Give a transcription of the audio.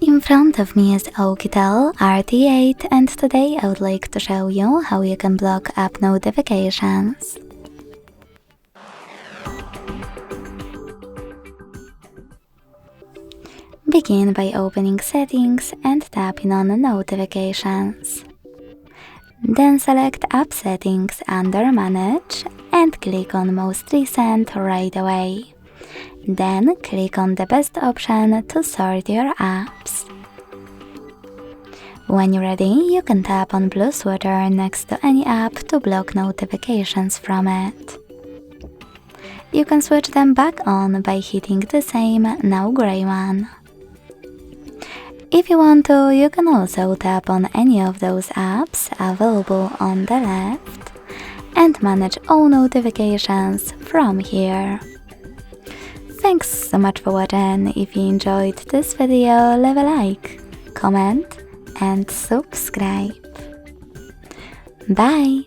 In front of me is OUKITEL RT8, and today I would like to show you how you can block app notifications. Begin by opening Settings and tapping on Notifications. Then select App Settings under Manage and click on Most Recent right away. Then click on the best option to sort your apps. When you're ready, you can tap on blue sweater next to any app to block notifications from it. You can switch them back on by hitting the same, now grey one. If you want to, you can also tap on any of those apps available on the left and manage all notifications from here. Thanks so much for watching. If you enjoyed this video, leave a like, comment and subscribe. Bye!